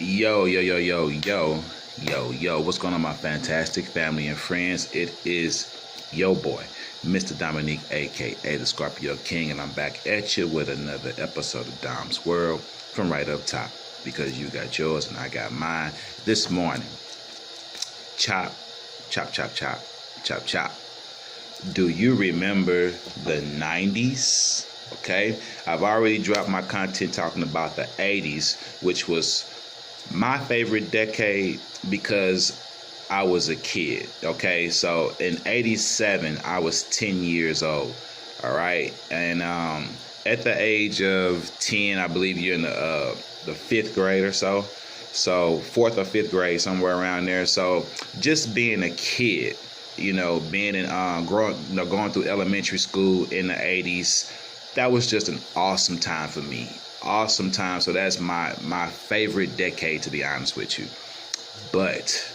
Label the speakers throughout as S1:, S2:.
S1: Yo, yo, yo, yo, yo, yo, what's going on, my fantastic family and friends? It is yo boy, Mr. Dominique, aka the Scorpio King, and I'm back at you with another episode of Dom's World from right up top because you got yours and I got mine this morning. Chop, chop, chop, chop, chop, chop. Do you remember the 90s? Okay, I've already dropped my content talking about the 80s, which was my favorite decade because I was a kid. Okay, so in 87 I was 10 years old. All right, and at the age of 10, I believe you're in the fifth grade or so fourth or fifth grade, somewhere around there. So just being a kid, being in going through elementary school in the 80s, that was just an awesome time for me. Awesome time. So that's my favorite decade, to be honest with you. But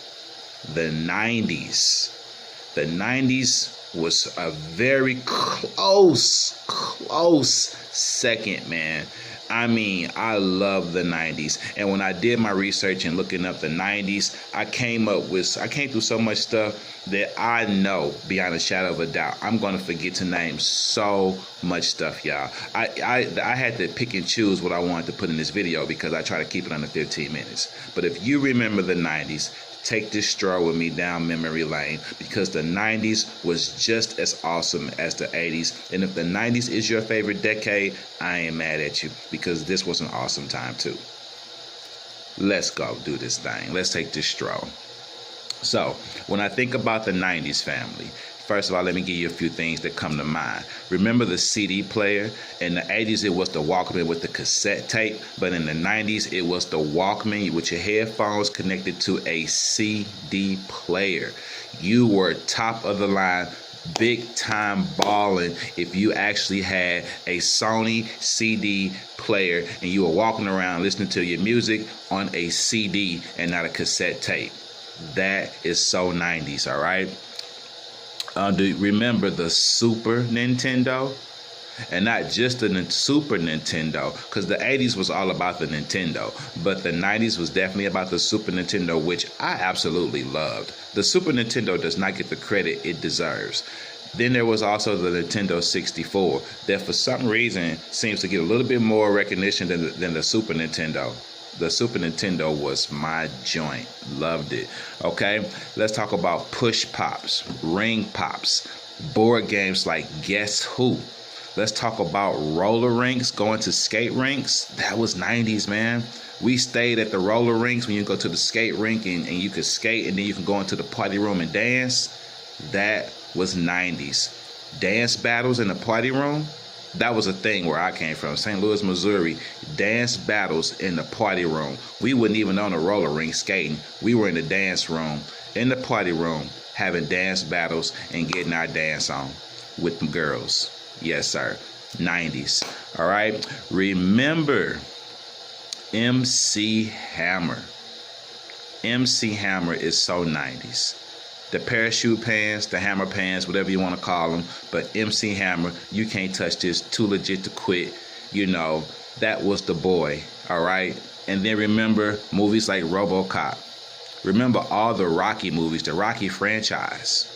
S1: the 90s was a very close second, man. I mean, I love the 90s. And when I did my research and looking up the 90s, I came through so much stuff that I know beyond a shadow of a doubt I'm going to forget to name so much stuff, y'all. I had to pick and choose what I wanted to put in this video because I try to keep it under 15 minutes. But if you remember the 90s, take this stroll with me down memory lane because the 90s was just as awesome as the 80s. And if the 90s is your favorite decade, I ain't mad at you because this was an awesome time too. Let's go do this thing. Let's take this stroll. So when I think about the 90s, family, first of all, let me give you a few things that come to mind. Remember the CD player? In the 80s, it was the Walkman with the cassette tape. But in the 90s, it was the Walkman with your headphones connected to a CD player. You were top of the line, big time balling if you actually had a Sony CD player and you were walking around listening to your music on a CD and not a cassette tape. That is so 90s, all right? Do you remember the Super Nintendo? And not just the Super Nintendo, because the 80s was all about the Nintendo, but the 90s was definitely about the Super Nintendo, which I absolutely loved. The Super Nintendo does not get the credit it deserves. Then there was also the Nintendo 64 that for some reason seems to get a little bit more recognition than the Super Nintendo. The Super Nintendo was my joint. Loved it. Okay, let's talk about push pops, ring pops, board games like Guess Who. Let's talk about roller rinks, going to skate rinks. That was 90s, man. We stayed at the roller rinks when you go to the skate rink and you could skate and then you can go into the party room and dance. That was 90s. Dance battles in the party room. That was a thing where I came from, St. Louis, Missouri. Dance battles in the party room. We wasn't even on the roller rink skating. We were in the dance room, in the party room, having dance battles and getting our dance on with the girls. Yes, sir. 90s. All right. Remember MC Hammer. MC Hammer is so 90s. The parachute pants, the hammer pants, whatever you want to call them. But MC Hammer, you can't touch this. Too legit to quit. That was the boy. All right. And then remember movies like RoboCop. Remember all the Rocky movies, the Rocky franchise.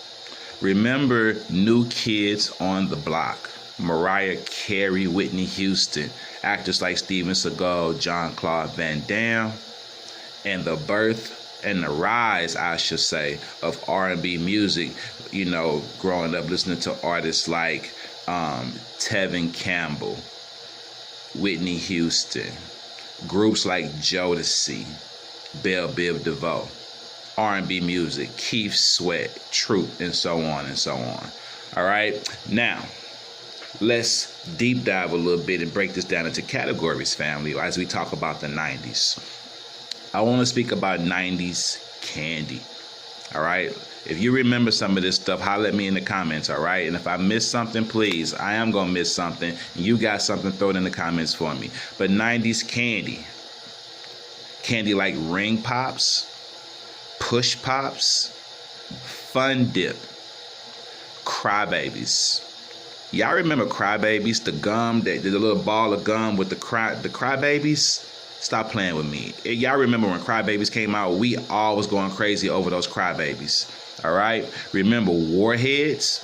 S1: Remember New Kids on the Block. Mariah Carey, Whitney Houston. Actors like Steven Seagal, Jean-Claude Van Damme. And the birth and the rise, I should say, of R&B music, growing up listening to artists like Tevin Campbell, Whitney Houston, groups like Jodeci, Belle Biv DeVoe, R&B music, Keith Sweat, Troop, and so on and so on. All right, now let's deep dive a little bit and break this down into categories, family, as we talk about the 90s. I want to speak about 90s candy. All right. If you remember some of this stuff, holler at me in the comments. All right. And if I miss something, please, I am going to miss something. And you got something, throw it in the comments for me. But 90s candy. Candy like ring pops, push pops, fun dip, crybabies. Y'all remember crybabies? The gum, the little ball of gum with the crybabies? Stop playing with me. Y'all remember when Crybabies came out? We all was going crazy over those Crybabies. All right? Remember Warheads?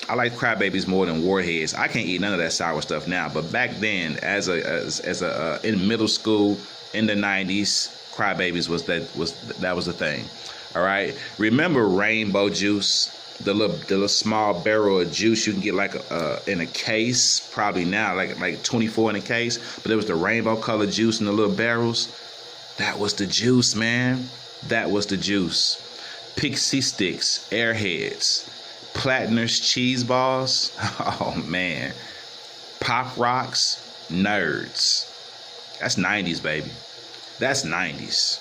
S1: I like Crybabies more than Warheads. I can't eat none of that sour stuff now, but back then, as in middle school in the 90s, Crybabies was the thing. All right? Remember Rainbow Juice? The little small barrel of juice you can get like in a case, probably now like 24 in a case, but it was the rainbow colored juice in the little barrels. That was the juice, man. That was the juice. Pixie Sticks, Airheads, Platiners cheese balls. Oh man. Pop Rocks, Nerds. That's 90s, baby. That's 90s.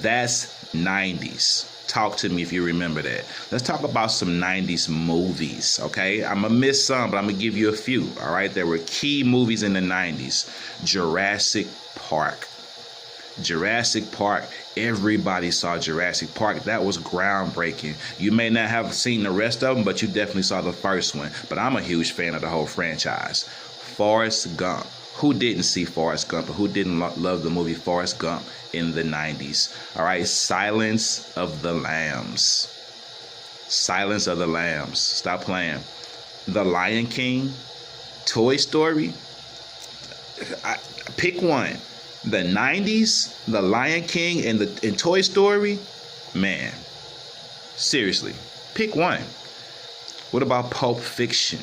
S1: That's 90s. Talk to me if you remember that. Let's talk about some 90s movies, okay? I'm going to miss some, but I'm going to give you a few, all right? There were key movies in the 90s. Jurassic Park. Jurassic Park. Everybody saw Jurassic Park. That was groundbreaking. You may not have seen the rest of them, but you definitely saw the first one. But I'm a huge fan of the whole franchise. Forrest Gump. Who didn't see Forrest Gump, or who didn't love the movie Forrest Gump in the 90s? All right, Silence of the Lambs. Silence of the Lambs. Stop playing. The Lion King. Toy Story. Pick one. The 90s, The Lion King, and Toy Story. Man, seriously, pick one. What about Pulp Fiction?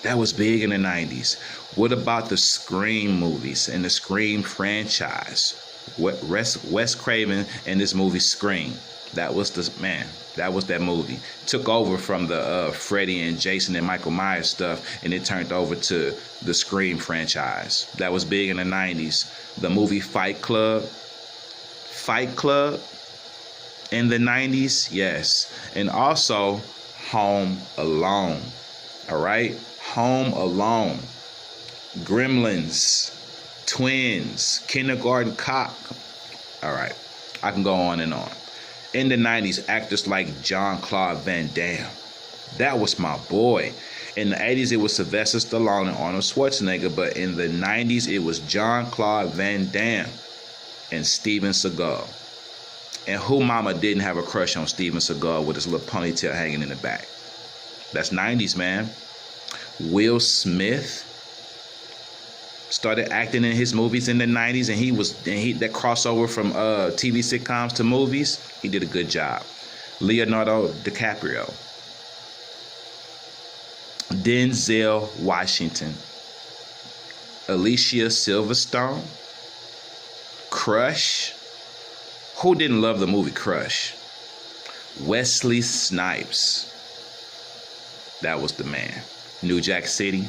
S1: That was big in the 90s. What about the Scream movies and the Scream franchise? Wes Craven and this movie Scream. That was that movie. Took over from the Freddy and Jason and Michael Myers stuff, and it turned over to the Scream franchise. That was big in the 90s. The movie Fight Club. Fight Club in the 90s, yes. And also Home Alone. All right? Home Alone. Gremlins. Twins. Kindergarten Cop. All right. I can go on and on. In the 90s, actors like Jean-Claude Van Damme. That was my boy. In the 80s, it was Sylvester Stallone and Arnold Schwarzenegger, but in the 90s, it was Jean-Claude Van Damme and Steven Seagal. And who mama didn't have a crush on Steven Seagal with his little ponytail hanging in the back? That's 90s, man. Will Smith started acting in his movies in the 90s, and that crossover from TV sitcoms to movies, he did a good job. Leonardo DiCaprio. Denzel Washington. Alicia Silverstone. Crush. Who didn't love the movie Crush? Wesley Snipes. That was the man. New Jack City.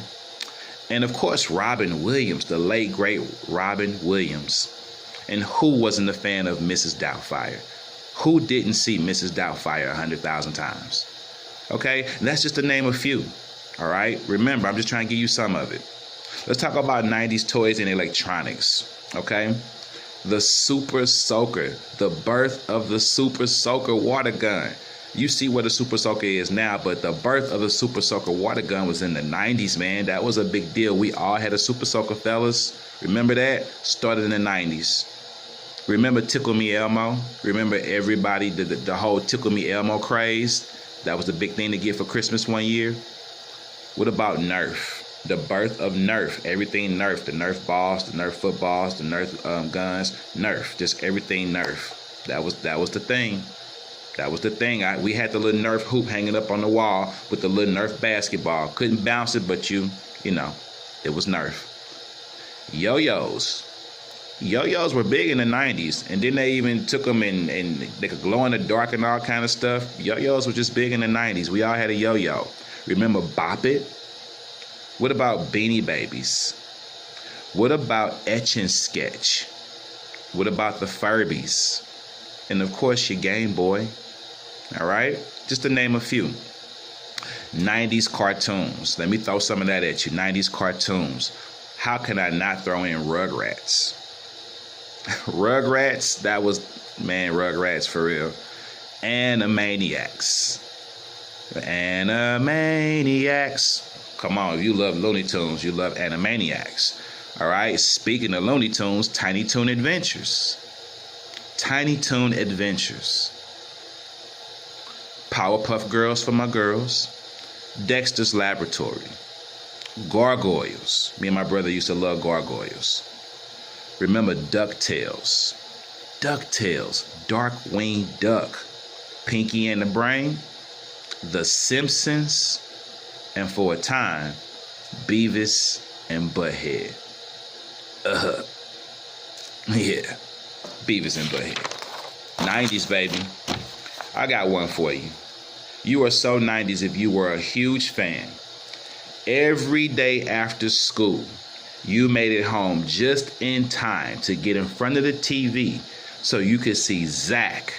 S1: And of course, Robin Williams, the late great Robin Williams. And who wasn't a fan of Mrs. Doubtfire? Who didn't see Mrs. Doubtfire 100,000 times? Okay, and that's just to name a few. All right, remember, I'm just trying to give you some of it. Let's talk about 90s toys and electronics. Okay, the Super Soaker, the birth of the Super Soaker water gun. You see what a Super Soaker is now, but the birth of the Super Soaker water gun was in the 90s, man. That was a big deal. We all had a Super Soaker, fellas. Remember that? Started in the 90s. Remember Tickle Me Elmo? Remember everybody, the whole Tickle Me Elmo craze? That was the big thing to get for Christmas one year. What about Nerf? The birth of Nerf. Everything Nerf. The Nerf balls, the Nerf footballs, the Nerf guns. Nerf. Just everything Nerf. That was the thing. That was the thing. We had the little Nerf hoop hanging up on the wall with the little Nerf basketball. Couldn't bounce it, but you know, it was Nerf. Yo-yos. Yo-yos were big in the 90s, and then they even took them and they could glow in the dark and all kind of stuff. Yo-yos were just big in the 90s. We all had a yo-yo. Remember Bop It? What about Beanie Babies? What about Etch and Sketch? What about the Furbies? And of course your Game Boy. All right, just to name a few. 90s cartoons. Let me throw some of that at you. 90s cartoons. How can I not throw in Rugrats? Rugrats, that was, man, Rugrats for real. Animaniacs. Animaniacs. Come on, if you love Looney Tunes, you love Animaniacs. All right, speaking of Looney Tunes, Tiny Toon Adventures. Tiny Toon Adventures. Powerpuff Girls for my girls. Dexter's Laboratory. Gargoyles. Me and my brother used to love Gargoyles. Remember DuckTales. DuckTales. Darkwing Duck. Pinky and the Brain. The Simpsons. And for a time, Beavis and Butthead. Yeah. Beavis and Butthead. 90s, baby. I got one for you. You are so 90s if you were a huge fan. Every day after school, you made it home just in time to get in front of the TV so you could see Zach,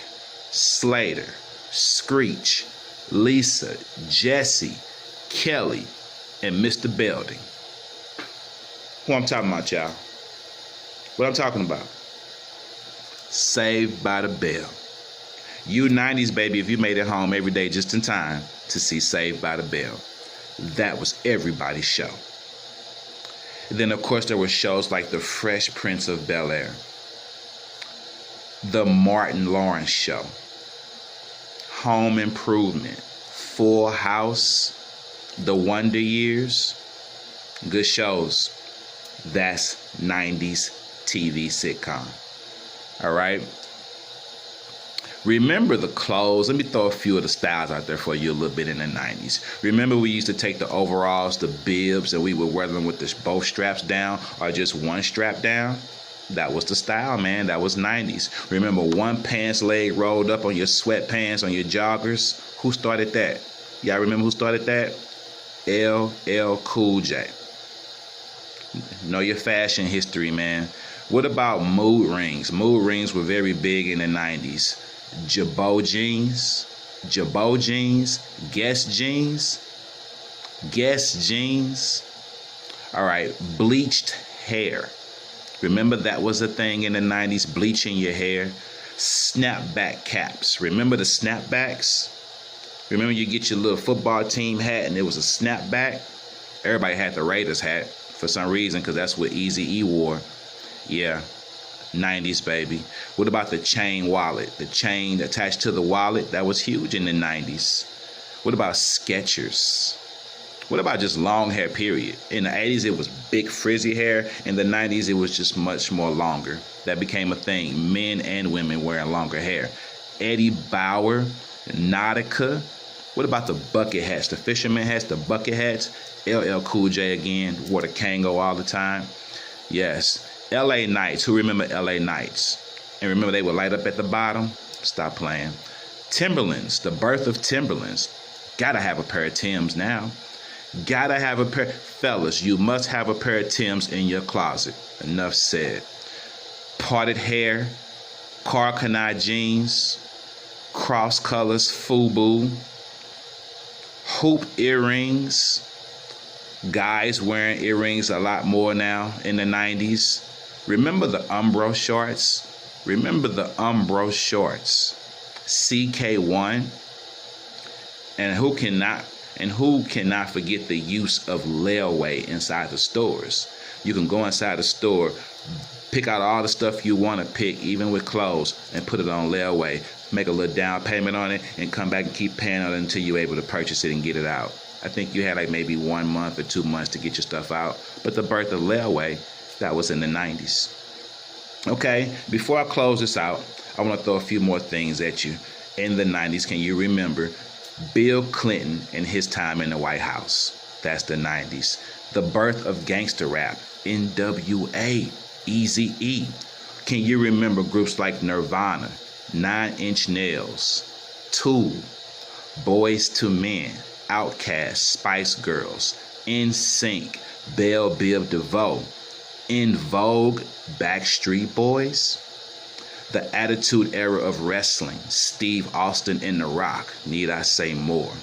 S1: Slater, Screech, Lisa, Jesse, Kelly, and Mr. Belding. Who I'm talking about, y'all? What I'm talking about? Saved by the Bell. You 90s, baby, if you made it home every day just in time to see Saved by the Bell. That was everybody's show. And then, of course, there were shows like The Fresh Prince of Bel-Air, The Martin Lawrence Show, Home Improvement, Full House, The Wonder Years. Good shows. That's 90s TV sitcom. All right. Remember the clothes. Let me throw a few of the styles out there for you a little bit in the 90s. Remember we used to take the overalls, the bibs, and we would wear them with both straps down or just one strap down? That was the style, man. That was 90s. Remember one pants leg rolled up on your sweatpants, on your joggers? Who started that? Y'all remember who started that? LL Cool J. Know your fashion history, man. What about mood rings? Mood rings were very big in the 90s. Jabot jeans, Guess jeans. All right, bleached hair. Remember that was a thing in the 90s, bleaching your hair. Snapback caps. Remember the snapbacks? Remember you get your little football team hat and it was a snapback? Everybody had the Raiders hat for some reason because that's what Eazy-E wore. Yeah. 90s, baby. What about the chain wallet? The chain attached to the wallet, that was huge in the 90s. What about Skechers? What about just long hair, period? In the 80s, it was big frizzy hair. In the 90s, it was just much more longer. That became a thing. Men and women wearing longer hair. Eddie Bauer, Nautica. What about the bucket hats? The fisherman hats, the bucket hats. LL Cool J again, wore the Kango all the time. Yes. LA Knights. Who remember LA Knights? And remember they would light up at the bottom? Stop playing. Timberlands. The birth of Timberlands. Gotta have a pair of Tims now. Gotta have a pair. Fellas, you must have a pair of Tims in your closet. Enough said. Parted hair. Carcanine jeans. Cross colors. FUBU. Hoop earrings. Guys wearing earrings a lot more now in the 90s. Remember the Umbro shorts? Remember the Umbro shorts? CK1. And who cannot forget the use of layaway inside the stores? You can go inside the store, pick out all the stuff you want to pick, even with clothes, and put it on layaway. Make a little down payment on it and come back and keep paying on it until you're able to purchase it and get it out. I think you had like maybe 1 month or 2 months to get your stuff out. But the birth of layaway, that was in the 90s. Okay, before I close this out, I want to throw a few more things at you. In the 90s, can you remember Bill Clinton and his time in the White House? That's the 90s. The birth of gangster rap, NWA, Eazy-E. Can you remember groups like Nirvana, 9 Inch Nails, Tool, Boys to Men, Outkast, Spice Girls, NSYNC, Belle Biv DeVoe, In Vogue, Backstreet Boys, the Attitude Era of wrestling, Steve Austin and The Rock, need I say more?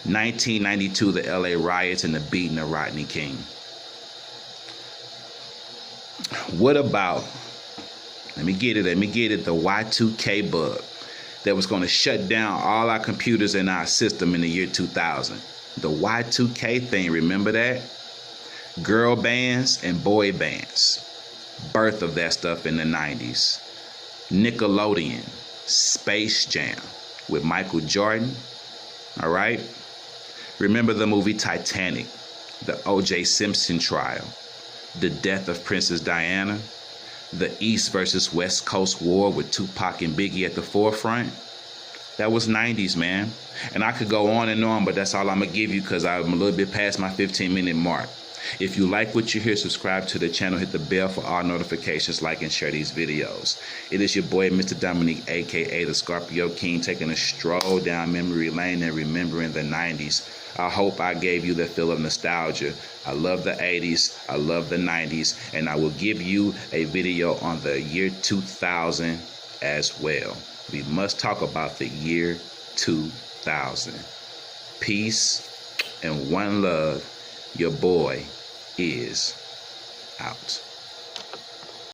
S1: 1992, the LA riots and the beating of Rodney King. What about, let me get it, the Y2K bug that was going to shut down all our computers in our system in the year 2000. The Y2K thing, remember that? Girl bands and boy bands. Birth of that stuff in the 90s. Nickelodeon. Space Jam with Michael Jordan. All right. Remember the movie Titanic, the O.J. Simpson trial, the death of Princess Diana, the East versus West Coast war with Tupac and Biggie at the forefront. That was 90s, man. And I could go on, but that's all I'm going to give you because I'm a little bit past my 15-minute mark. If you like what you hear, subscribe to the channel, hit the bell for all notifications, like and share these videos. It is your boy, Mr. Dominique, a.k.a. the Scorpio King, taking a stroll down memory lane and remembering the 90s. I hope I gave you the feel of nostalgia. I love the 80s, I love the 90s, and I will give you a video on the year 2000 as well. We must talk about the year 2000. Peace and one love. Your boy is out.